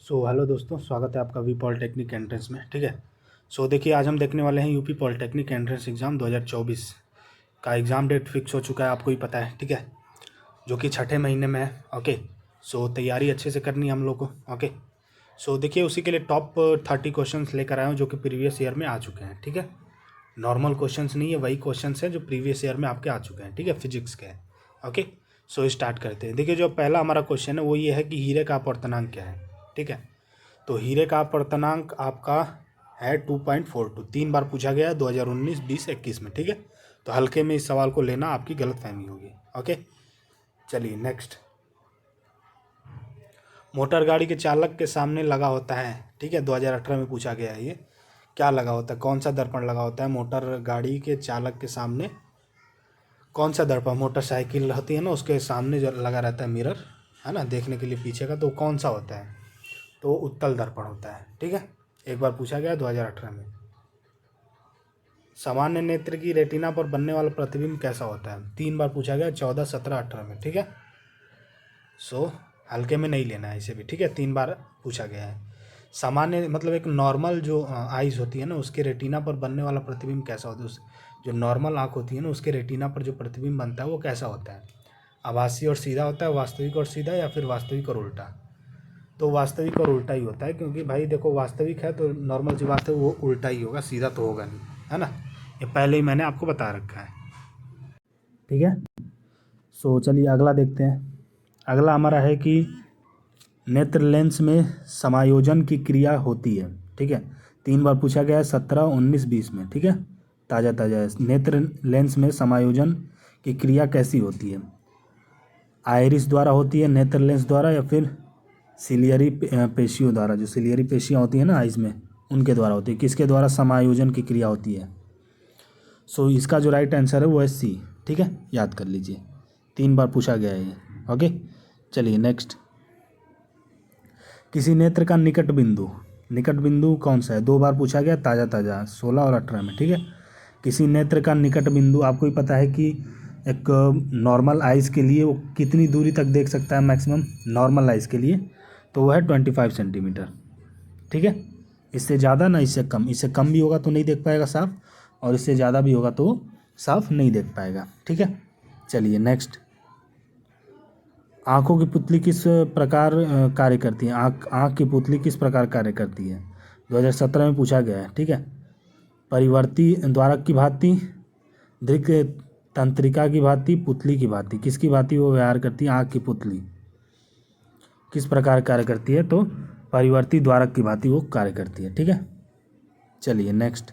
Hello दोस्तों, स्वागत है आपका वी पॉलिटेक्निक एंट्रेंस में। ठीक है। देखिए, आज हम देखने वाले हैं यूपी पॉलिटेक्निक एंट्रेंस एग्ज़ाम 2024 का एग्ज़ाम डेट फिक्स हो चुका है, आपको ही पता है। ठीक है, जो कि छठे महीने में है। ओके। तैयारी अच्छे से करनी है हम लोग को। ओके। देखिए, उसी के लिए टॉप 30 क्वेश्चंस लेकर आए हूँ जो कि प्रीवियस ईयर में आ चुके हैं। ठीक है, नॉर्मल क्वेश्चंस नहीं है, वही क्वेश्चंस हैं जो प्रीवियस ईयर में आपके आ चुके हैं। ठीक है, फिजिक्स के हैं। ओके। स्टार्ट करते हैं। देखिए, जो पहला हमारा क्वेश्चन है वो ये है कि हीरे का अपवर्तनांक क्या है। ठीक है, तो हीरे का अपवर्तनांक आपका है 2.42। 3 बार पूछा गया है 2019, 20, 21 में। ठीक है, तो हल्के में इस सवाल को लेना, आपकी गलतफहमी होगी। ओके, चलिए नेक्स्ट। मोटर गाड़ी के चालक के सामने लगा होता है। ठीक है, 2018 में पूछा गया है ये। क्या लगा होता है, कौन सा दर्पण लगा होता है मोटर गाड़ी के चालक के सामने? कौन सा दर्पण? मोटरसाइकिल होती है ना, उसके सामने जो लगा रहता है मिरर, है ना, देखने के लिए पीछे का, तो कौन सा होता है? तो उत्तल दर्पण होता है। ठीक है, एक बार पूछा गया 2018 में। सामान्य नेत्र की रेटिना पर बनने वाला प्रतिबिंब कैसा होता है? 3 बार पूछा गया, 14, 17, 18 में। ठीक है, हल्के में नहीं लेना है इसे भी। ठीक है, 3 बार पूछा गया है। सामान्य मतलब एक नॉर्मल जो आइज़ होती है ना, उसके रेटिना पर बनने वाला प्रतिबिंब कैसा होता है? उस जो नॉर्मल आँख होती है ना, उसके रेटिना पर जो प्रतिबिंब बनता है वो कैसा होता है? आभासी और सीधा होता है, वास्तविक और सीधा, या फिर वास्तविक और उल्टा? तो वास्तविक और उल्टा ही होता है, क्योंकि भाई देखो, वास्तविक है तो नॉर्मल सी बात है, वो उल्टा ही होगा, सीधा तो होगा नहीं, है ना। ये पहले ही मैंने आपको बता रखा है। ठीक है, चलिए अगला देखते हैं। अगला हमारा है कि नेत्र लेंस में समायोजन की क्रिया होती है। ठीक है, 3 बार पूछा गया है, 17, 19, 20 में। ठीक है, ताज़ा ताज़ा है। नेत्र लेंस में समायोजन की क्रिया कैसी होती है? आयरिस द्वारा होती है, नेत्र लेंस द्वारा, या फिर सिलियरी पेशियों द्वारा? जो सिलियरी पेशियाँ होती हैं ना आइज़ में, उनके द्वारा होती है। किसके द्वारा समायोजन की क्रिया होती है? इसका जो राइट आंसर है वो है सी। ठीक है, याद कर लीजिए, 3 बार पूछा गया है ये। ओके, चलिए नेक्स्ट। किसी नेत्र का निकट बिंदु कौन सा है? 2 बार पूछा गया, ताज़ा ताज़ा, 16 और 18 में। ठीक है, किसी नेत्र का निकट बिंदु आपको ही पता है कि एक नॉर्मल आइज़ के लिए वो कितनी दूरी तक देख सकता है मैक्सिमम नॉर्मल आइज़ के लिए? तो वो है 25 सेंटीमीटर। ठीक है, इससे ज़्यादा ना इससे कम। इससे कम भी होगा तो नहीं देख पाएगा साफ, और इससे ज़्यादा भी होगा तो साफ नहीं देख पाएगा। ठीक है, चलिए नेक्स्ट। आँखों की पुतली किस प्रकार कार्य करती है? आँख की पुतली किस प्रकार कार्य करती है? 2017 में पूछा गया है। ठीक है, परिवर्ती द्वारक की भांति, दृक तंत्रिका की भांति, पुतली की भांति, किसकी भांति वो व्यवहार करती है? आँख की पुतली किस प्रकार कार्य करती है? तो परिवर्ती द्वारक की भांति वो कार्य करती है। ठीक है, चलिए नेक्स्ट।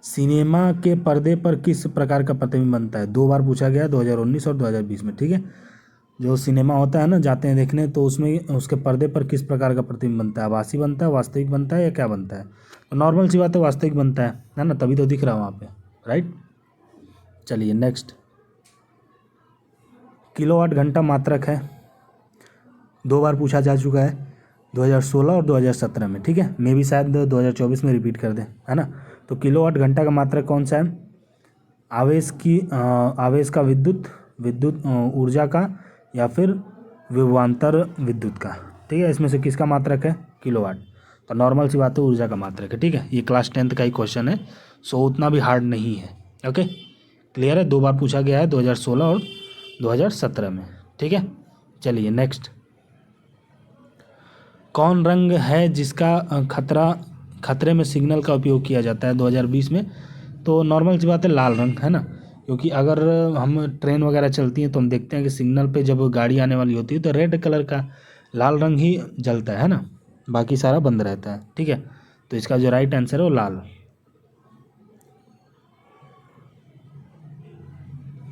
सिनेमा के पर्दे पर किस प्रकार का प्रतिबिंब बनता है? 2 बार पूछा गया, 2019 और 2020 में। ठीक है, जो सिनेमा होता है ना, जाते हैं देखने, तो उसमें उसके पर्दे पर किस प्रकार का प्रतिबिंब बनता है? आभासी बनता है, वास्तविक बनता है, या क्या बनता है? तो नॉर्मल सी बात है, वास्तविक बनता है ना, तभी तो दिख रहा है वहाँ पे। राइट, चलिए नेक्स्ट। किलोवाट घंटा मात्रक है, 2 बार पूछा जा चुका है, 2016 और 2017 में। ठीक है, मैं भी शायद 2024 में रिपीट कर दें, है ना। तो किलोवाट घंटा का मात्रक कौन सा है? आवेश का, विद्युत ऊर्जा का, या फिर विभवांतर विद्युत का? ठीक है, इसमें से किसका मात्रक है? किलोवाट। तो नॉर्मल सी बात है, ऊर्जा का मात्रक है। ठीक है, ये क्लास 10th का ही क्वेश्चन है, उतना भी हार्ड नहीं है। ओके, क्लियर है। 2 बार पूछा गया है, 2016 और 2017 में। ठीक है, चलिए नेक्स्ट। कौन रंग है जिसका खतरे में सिग्नल का उपयोग किया जाता है 2020 में? तो नॉर्मल सी बात है, लाल रंग, है ना। क्योंकि अगर हम ट्रेन वगैरह चलती हैं तो हम देखते हैं कि सिग्नल पे जब गाड़ी आने वाली होती है तो रेड कलर का लाल रंग ही जलता है ना, बाकी सारा बंद रहता है। ठीक है, तो इसका जो राइट आंसर है वो लाल।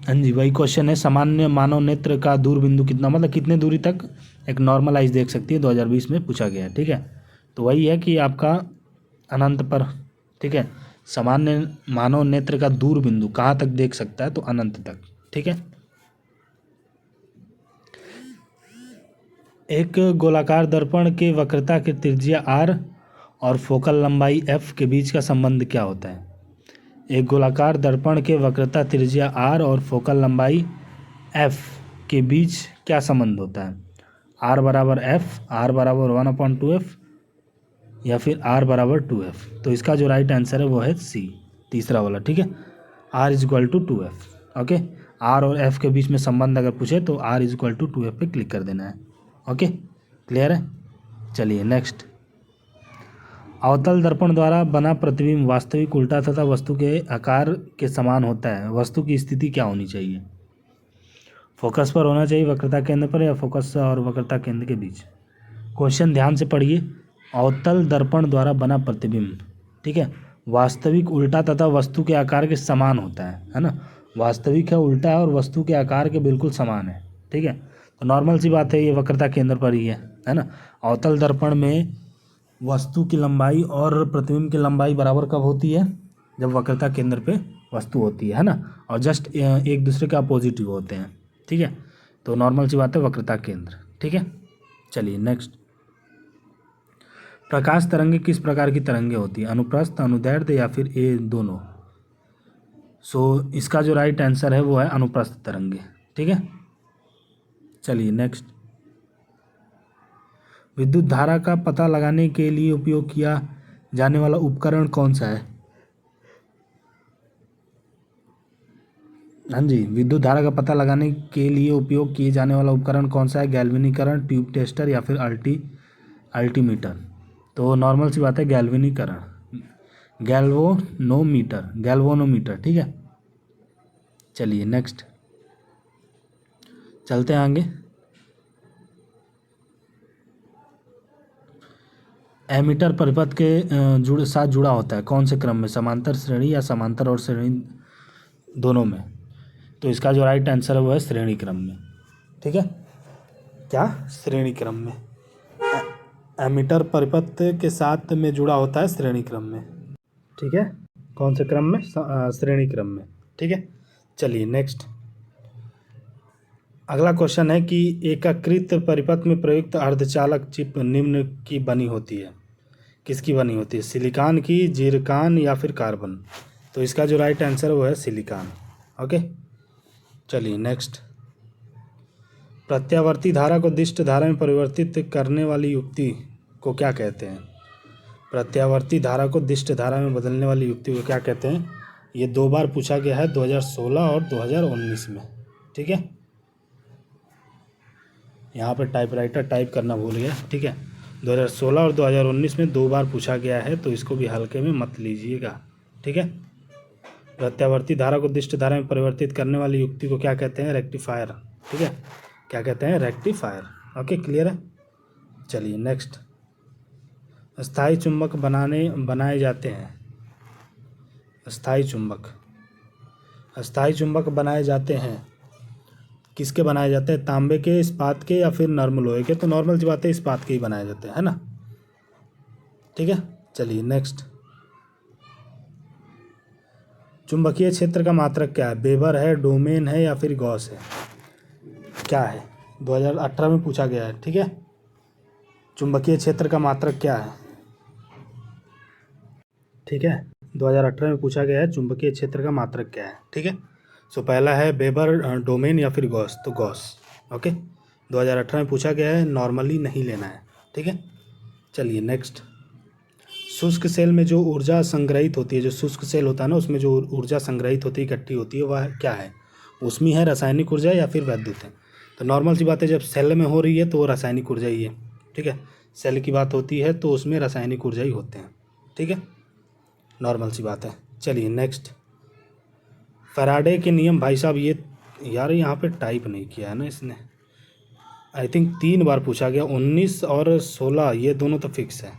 हाँ जी, वही क्वेश्चन है। सामान्य मानव नेत्र का दूर बिंदु कितना, मतलब कितने दूरी तक एक नॉर्मल आइज देख सकती है, 2020 में पूछा गया है। ठीक है, तो वही है कि आपका अनंत पर। ठीक है, सामान्य मानव नेत्र का दूर बिंदु कहाँ तक देख सकता है? तो अनंत तक। ठीक है, एक गोलाकार दर्पण के वक्रता की त्रिज्या r और फोकल लंबाई f के बीच का संबंध क्या होता है? एक गोलाकार दर्पण के वक्रता त्रिज्या r और फोकल लंबाई f के बीच क्या संबंध होता है? आर बराबर एफ, आर बराबर 1/2f, या फिर आर बराबर 2f। तो इसका जो राइट आंसर है वो है सी, तीसरा वाला, ठीक है। R is equal to 2f। Okay, R और एफ के बीच में संबंध अगर पूछे तो are is equal to 2f पे क्लिक कर देना है। ओके, क्लियर है। चलिए नेक्स्ट, अवतल दर्पण द्वारा बना प्रतिबिंब वास्तविक, उल्टा तथा वस्तु के आकार के समान होता है। वस्तु की स्थिति क्या होनी चाहिए? फोकस पर होना चाहिए, वक्रता केंद्र पर, या फोकस और वक्रता केंद्र के बीच? क्वेश्चन ध्यान से पढ़िए। अवतल दर्पण द्वारा बना प्रतिबिंब, ठीक है, वास्तविक, उल्टा तथा वस्तु के आकार के समान होता है ना। वास्तविक है, उल्टा है और वस्तु के आकार के बिल्कुल समान है, ठीक है। तो नॉर्मल सी बात है, ये वक्रता केंद्र पर ही है ना। अवतल दर्पण में वस्तु की लंबाई और प्रतिबिंब की लंबाई बराबर कब होती है? जब वक्रता केंद्र पे वस्तु होती है ना, और जस्ट एक दूसरे के अपोजिटिव होते हैं, ठीक है। तो नॉर्मल सी बात है, वक्रता केंद्र, ठीक है। चलिए नेक्स्ट, प्रकाश तरंगे किस प्रकार की तरंगे होती है? अनुप्रस्थ, अनुदैर्ध्य, या फिर ये दोनों? सो इसका जो राइट आंसर है वो है अनुप्रस्थ तरंगे, ठीक है। चलिए नेक्स्ट, विद्युत धारा का पता लगाने के लिए उपयोग किया जाने वाला उपकरण कौन सा है? हाँ जी, विद्युत धारा का पता लगाने के लिए उपयोग किए जाने वाला उपकरण कौन सा है? गैल्वेनीकरण, ट्यूब टेस्टर, या फिर अल्टीमीटर? तो नॉर्मल सी बात है, गैल्वेनीकरण, गैल्वेनोमीटर, ठीक है। चलिए नेक्स्ट, चलते हैं आगे। एमीटर परिपथ के साथ जुड़ा होता है कौन से क्रम में? समांतर श्रेणी या समांतर और श्रेणी दोनों में? तो इसका जो राइट आंसर है वो है श्रेणी क्रम में, ठीक है। क्या? श्रेणी क्रम में। एमीटर परिपथ के साथ में जुड़ा होता है श्रेणी क्रम में, ठीक है। कौन से क्रम में? श्रेणी क्रम में, ठीक है। चलिए नेक्स्ट, अगला क्वेश्चन है कि एकीकृत परिपथ में प्रयुक्त अर्धचालक चिप निम्न की बनी होती है। किसकी बनी होती है? सिलिकॉन की, जिरकॉन, या फिर कार्बन? तो इसका जो राइट आंसर है वो है सिलिकॉन। ओके, चलिए नेक्स्ट, प्रत्यावर्ती धारा को दिष्ट धारा में परिवर्तित करने वाली युक्ति को क्या कहते हैं? प्रत्यावर्ती धारा को दिष्ट धारा में बदलने वाली युक्ति को क्या कहते हैं? ये 2 बार पूछा गया है, 2016 और 2019 में, ठीक है। यहाँ पे टाइपराइटर टाइप करना भूल गया, ठीक है। 2016 और 2019 में 2 बार पूछा गया है, तो इसको भी हल्के में मत लीजिएगा, ठीक है। प्रत्यावर्ती धारा को दिष्ट धारा में परिवर्तित करने वाली युक्ति को क्या कहते हैं? रेक्टिफायर, ठीक है। क्या कहते हैं? रेक्टिफायर। ओके, क्लियर है। चलिए नेक्स्ट, स्थायी चुंबक बनाए जाते हैं। स्थायी चुंबक बनाए जाते हैं, किसके बनाए जाते हैं? तांबे के, इस्पात के, या फिर नर्म लोहे के? तो नॉर्मल सी बात है, इस्पात के ही बनाए जाते हैं, है ना, ठीक है। चलिए नेक्स्ट, चुंबकीय क्षेत्र का मात्रक क्या है? वेबर है, डोमेन है, या फिर गॉस है? क्या है? 2018 में पूछा गया है, ठीक है। चुंबकीय क्षेत्र का मात्रक क्या है? ठीक है, 2018 में पूछा गया है चुंबकीय क्षेत्र का मात्रक क्या है, ठीक है। सो पहला है वेबर, डोमेन, या फिर गॉस? तो गॉस। ओके, 2018 में पूछा गया है, नॉर्मली नहीं लेना है, ठीक है। चलिए नेक्स्ट, शुष्क सेल में जो ऊर्जा संग्रहित होती है, जो शुष्क सेल होता है ना, उसमें जो ऊर्जा संग्रहित होती है, इकट्ठी होती है, वह क्या है? उसमें है रासायनिक ऊर्जा या फिर वैद्युत है? तो नॉर्मल सी बात है, जब सेल में हो रही है तो वो रासायनिक ऊर्जा ही है, ठीक है। सेल की बात होती है तो उसमें रासायनिक ऊर्जा ही होते हैं, ठीक है, नॉर्मल सी बात है। चलिए नेक्स्ट, फैराडे के नियम, भाई साहब ये यार यहाँ पे टाइप नहीं किया है ना इसने, आई थिंक 3 बार पूछा गया, 19 और 16, ये दोनों तो फिक्स है।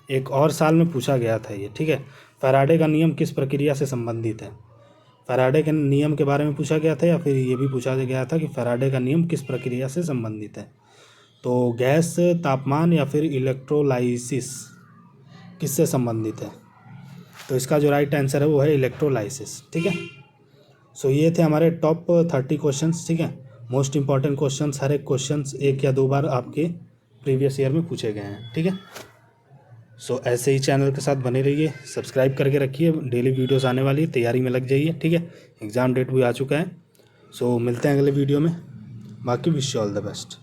एक और साल में पूछा गया था ये, ठीक है। फैराडे का नियम किस प्रक्रिया से संबंधित है? फैराडे के नियम के बारे में पूछा गया था, या फिर ये भी पूछा गया था कि फैराडे का नियम किस प्रक्रिया से संबंधित है? तो गैस, तापमान, या फिर इलेक्ट्रोलाइसिस, किससे संबंधित है? तो इसका जो राइट आंसर है वो है इलेक्ट्रोलाइसिस, ठीक है। सो ये थे हमारे टॉप 30 क्वेश्चंस, ठीक है। मोस्ट इंपॉर्टेंट क्वेश्चंस, हर एक क्वेश्चंस 1 या 2 बार आपके प्रीवियस ईयर में पूछे गए हैं, ठीक है। सो ऐसे ही चैनल के साथ बने रहिए, सब्सक्राइब करके रखिए, डेली वीडियोस आने वाली है, तैयारी में लग जाइए, ठीक है। एग्ज़ाम डेट भी आ चुका है। सो मिलते हैं अगले वीडियो में, बाकी wish you all the best.